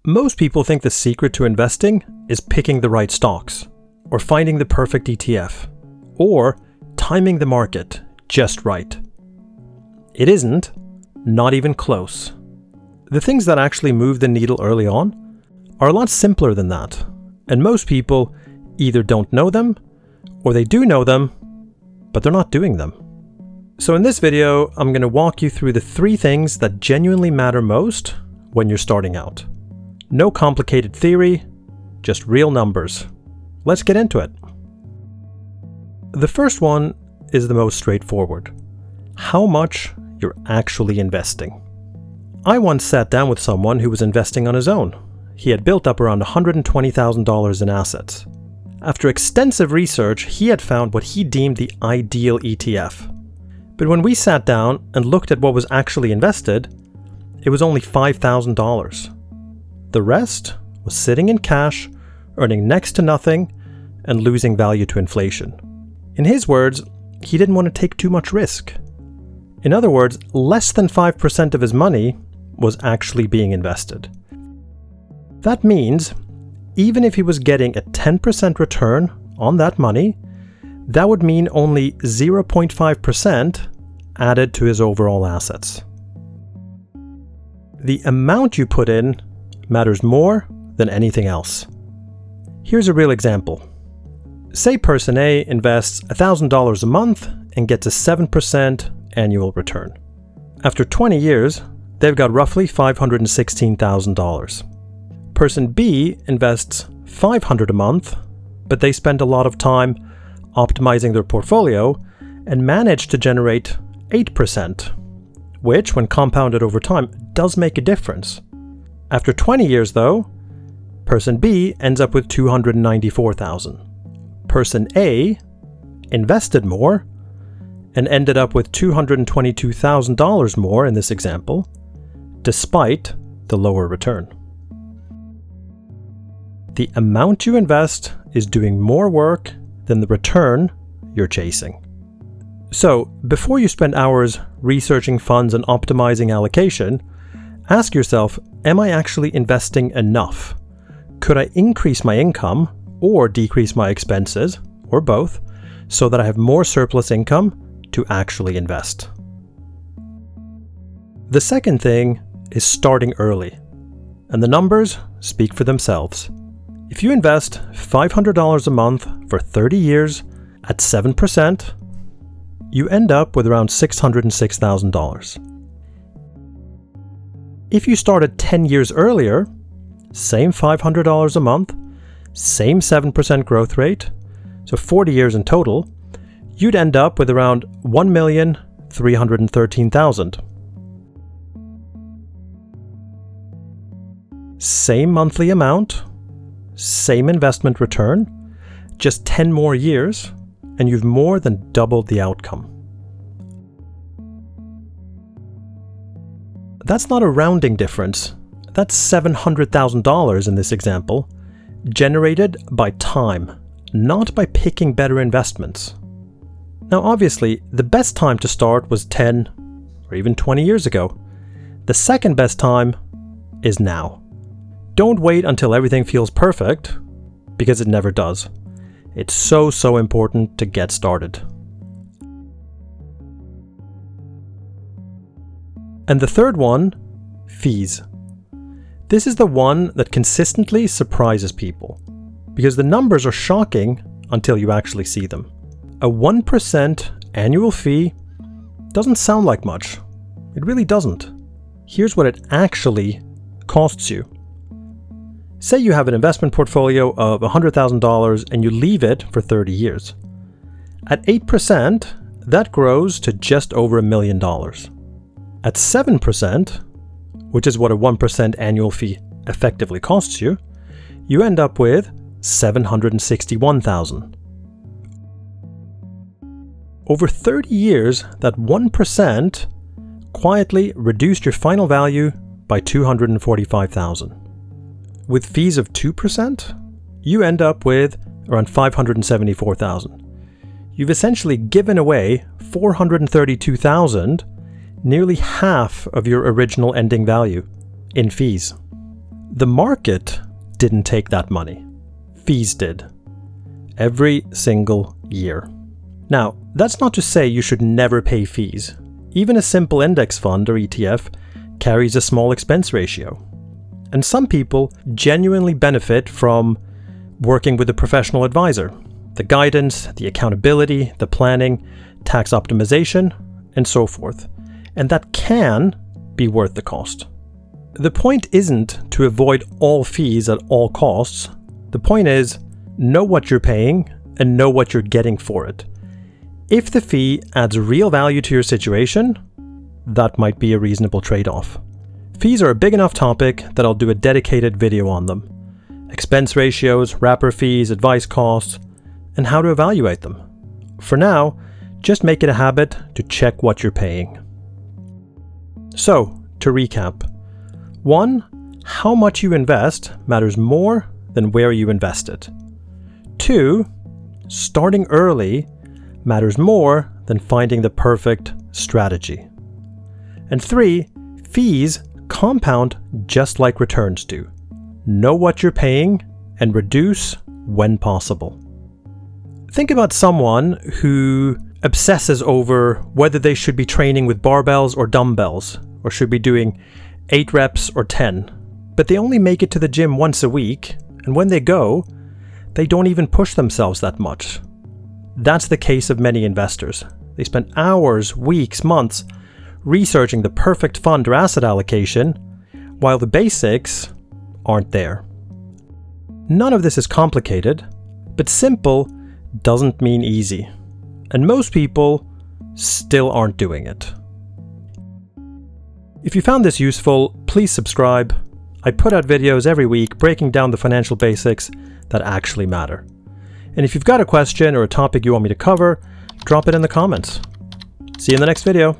Most people think the secret to investing is picking the right stocks, or finding the perfect ETF, or timing the market just right. It isn't, not even close. The things that actually move the needle early on are a lot simpler than that, and most people either don't know them, or they do know them, but they're not doing them. So in this video, I'm going to walk you through the 3 things that genuinely matter most when you're starting out. No complicated theory, just real numbers. Let's get into it. The first one is the most straightforward. How much you're actually investing. I once sat down with someone who was investing on his own. He had built up around $120,000 in assets. After extensive research, he had found what he deemed the ideal ETF. But when we sat down and looked at what was actually invested, it was only $5,000. The rest was sitting in cash, earning next to nothing, and losing value to inflation. In his words, he didn't want to take too much risk. In other words, less than 5% of his money was actually being invested. That means, even if he was getting a 10% return on that money, that would mean only 0.5% added to his overall assets. The amount you put in matters more than anything else. Here's a real example. Say person A invests $1,000 a month and gets a 7% annual return. After 20 years, they've got roughly $516,000. Person B invests $500 a month, but they spend a lot of time optimizing their portfolio and manage to generate 8%, which, when compounded over time, does make a difference. After 20 years, though, person B ends up with $294,000. Person A invested more and ended up with $222,000 more in this example, despite the lower return. The amount you invest is doing more work than the return you're chasing. So, before you spend hours researching funds and optimizing allocation, ask yourself, am I actually investing enough? Could I increase my income or decrease my expenses, or both, so that I have more surplus income to actually invest? The second thing is starting early, and the numbers speak for themselves. If you invest $500 a month for 30 years at 7%, you end up with around $606,000. If you started 10 years earlier, same $500 a month, same 7% growth rate, so 40 years in total, you'd end up with around $1,313,000. Same monthly amount, same investment return, just 10 more years, and you've more than doubled the outcome. That's not a rounding difference. That's $700,000 in this example, generated by time, not by picking better investments. Now obviously, the best time to start was 10 or even 20 years ago. The second best time is now. Don't wait until everything feels perfect, because it never does. It's so important to get started. And the third one, fees. This is the one that consistently surprises people, because the numbers are shocking until you actually see them. A 1% annual fee doesn't sound like much. It really doesn't. Here's what it actually costs you. Say you have an investment portfolio of $100,000 and you leave it for 30 years. At 8%, that grows to just over $1 million. At 7%, which is what a 1% annual fee effectively costs you, you end up with $761,000. Over 30 years, that 1% quietly reduced your final value by $245,000. With fees of 2%, you end up with around $574,000. You've essentially given away $432,000, nearly half of your original ending value, in fees. The market didn't take that money. Fees did. Every single year. Now, that's not to say you should never pay fees. Even a simple index fund or ETF carries a small expense ratio. And some people genuinely benefit from working with a professional advisor. The guidance, the accountability, the planning, tax optimization, and so forth. And that can be worth the cost. The point isn't to avoid all fees at all costs. The point is, know what you're paying and know what you're getting for it. If the fee adds real value to your situation, that might be a reasonable trade-off. Fees are a big enough topic that I'll do a dedicated video on them. Expense ratios, wrapper fees, advice costs, and how to evaluate them. For now, just make it a habit to check what you're paying. So, to recap. 1. How much you invest matters more than where you invest it. 2. Starting early matters more than finding the perfect strategy. And 3. Fees compound just like returns do. Know what you're paying and reduce when possible. Think about someone who obsesses over whether they should be training with barbells or dumbbells, or should be doing 8 reps or 10, but they only make it to the gym once a week, and when they go, they don't even push themselves that much. That's the case of many investors. They spend hours, weeks, months researching the perfect fund or asset allocation, while the basics aren't there. None of this is complicated, but simple doesn't mean easy, and most people still aren't doing it. If you found this useful, please subscribe. I put out videos every week breaking down the financial basics that actually matter. And if you've got a question or a topic you want me to cover, drop it in the comments. See you in the next video.